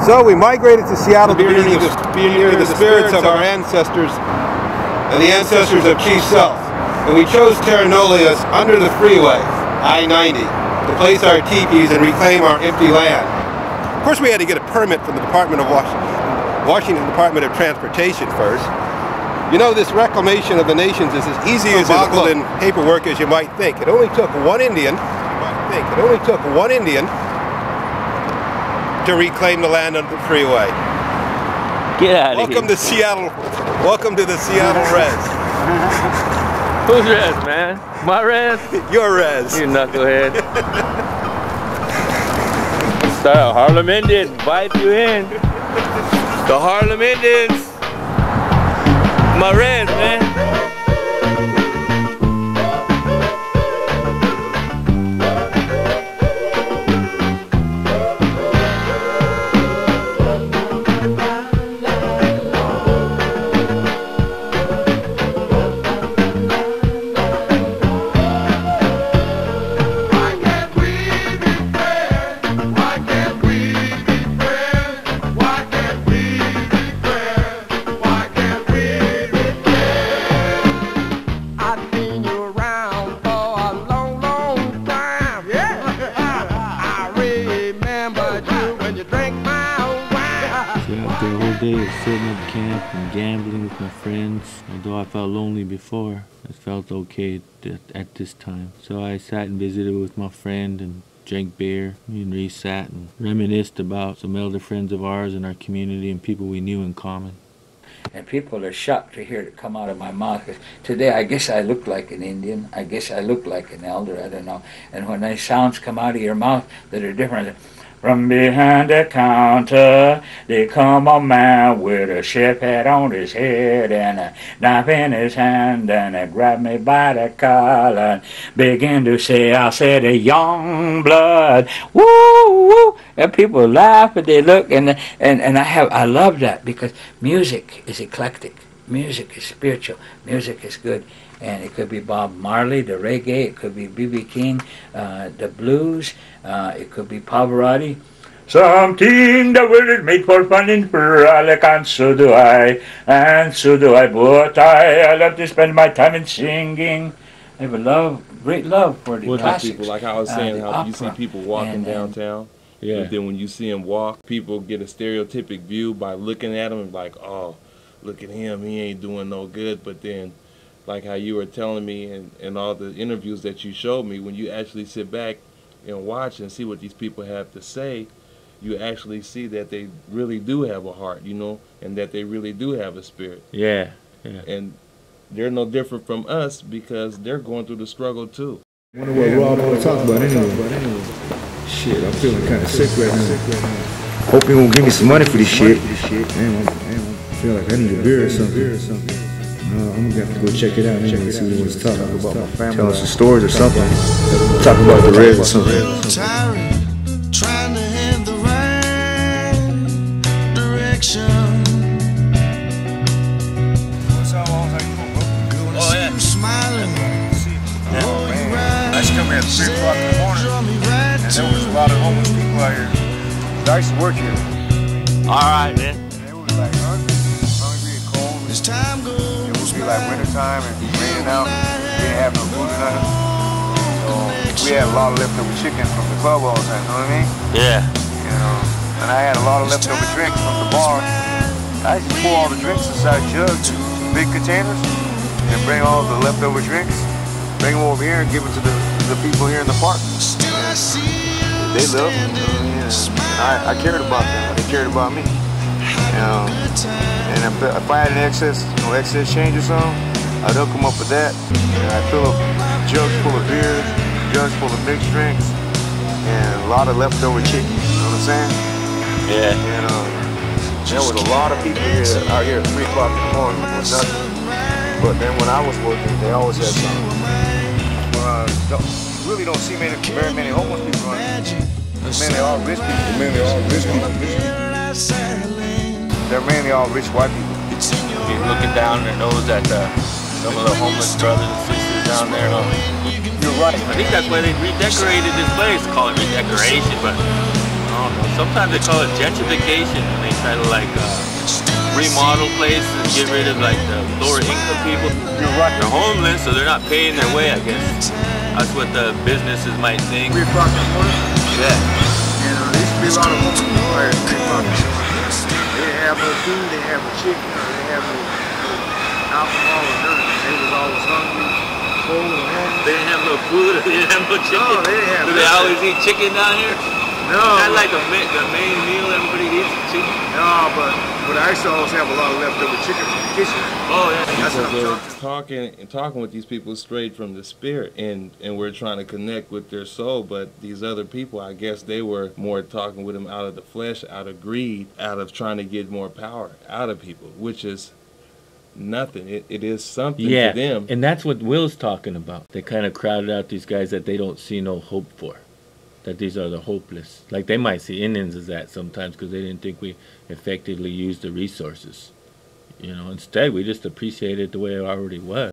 So we migrated to Seattle to be near the spirits of our ancestors and the ancestors of Chief Sealth. And we chose Terra Nullius under the freeway, I-90, to place our teepees and reclaim our empty land. Of course, we had to get a permit from the Washington Department of Transportation first. You know, this reclamation of the nations is as easy as boggled in paperwork as you might think. It only took one Indian. To reclaim the land under the freeway. Get out of here. Welcome to Seattle. Welcome to the Seattle Rez. Who's Rez, man? My Rez? Your Rez. You knucklehead. Start out Harlem Indian, invite you in. The Harlem Indians. My Rez, man. The whole day of sitting at camp and gambling with my friends. Although I felt lonely before, it felt okay at this time. So I sat and visited with my friend and drank beer. Me and Reese sat and reminisced about some elder friends of ours in our community and people we knew in common. And people are shocked to hear it come out of my mouth. Today, I guess I look like an Indian. I guess I look like an elder. I don't know. And when these sounds come out of your mouth that are different, from behind the counter, there come a man with a chef hat on his head and a knife in his hand, and he grabbed me by the collar and began to say, I said, a young blood, woo, woo. And people laugh and they look, and I love that because music is eclectic. Music is spiritual. Music is good. And it could be Bob Marley, the reggae. It could be B.B. King, the blues. It could be Pavarotti. Something the world is made for fun and frolic, and so do I, but I love to spend my time in singing. I have a great love for the classics. People, like I was saying, how opera. You see people walking downtown. Yeah. But then when you see them walk, people get a stereotypic view by looking at them and like, oh, look at him, he ain't doing no good. But then, like how you were telling me and all the interviews that you showed me, when you actually sit back and watch and see what these people have to say, you actually see that they really do have a heart, you know, and that they really do have a spirit. Yeah. And they're no different from us because they're going through the struggle too. I wonder what Rob want to talk about anyway. Shit, I'm feeling kind of sick right now. Hope you won't give me some money for this shit. Damn, I feel like I need a beer or something. I'm gonna have to go check it out anyway, see what he wants to talk about my family. Tell us some stories or something. Talk about the Rez or something. Trying to head the right direction. Oh yeah. Smiling. I used to come here at 3 o'clock in the morning, and there was a lot of homeless people out here. I used to work here. Alright, man. And they was like hungry and cold. As time goes, it would be like winter time and raining out. We didn't have no food or nothing. So we had a lot of leftover chicken from the club all the time, you know what I mean? Yeah. You know, and I had a lot of leftover drinks from the bar. I used to pour all the drinks inside jugs, big containers, and bring all the leftover drinks, bring them over here and give them to the people here in the park. They loved me, you know, and I cared about them. They cared about me. You know, and if I had an excess change or something, I'd hook them up with that. And I'd fill up jugs full of beer, jugs full of mixed drinks, and a lot of leftover chicken. You know what I'm saying? Yeah. And there was a lot of people here out here at 3 o'clock in the morning with nothing. But then when I was working, they always had something. You really don't see very many homeless people around here. They're mainly all rich people. They're mainly all rich white people. He's looking down their nose at some of the homeless brothers and sisters down there. You're right. I think that's why they redecorated this place. Call it redecoration, but sometimes they call it gentrification, and they try to like remodel places, get rid of like the lower income people. They're homeless, so they're not paying their way, I guess. That's what the businesses might think. 3 o'clock in the morning? Yeah. And there used to be a lot of homeless people right at 3 o'clock in the morning. They didn't have no food, they didn't have no chicken, or they didn't have no alcohol or nothing. They was always hungry, cold, and homeless. They didn't have no food, they didn't have no chicken. No, they didn't have Do they always eat chicken down here? No. Is that like the main meal everybody eats, chicken? No, but I used to always have a lot of leftover chicken from the kitchen. Oh, yeah. That's what I'm talking with these people straight from the spirit, and we're trying to connect with their soul. But these other people, I guess they were more talking with them out of the flesh, out of greed, out of trying to get more power out of people, which is nothing. It is something to them. And that's what Will's talking about. They kind of crowded out these guys that they don't see no hope for. That these are the hopeless. Like they might see Indians as that sometimes because they didn't think we effectively used the resources. You know, instead we just appreciated the way it already was.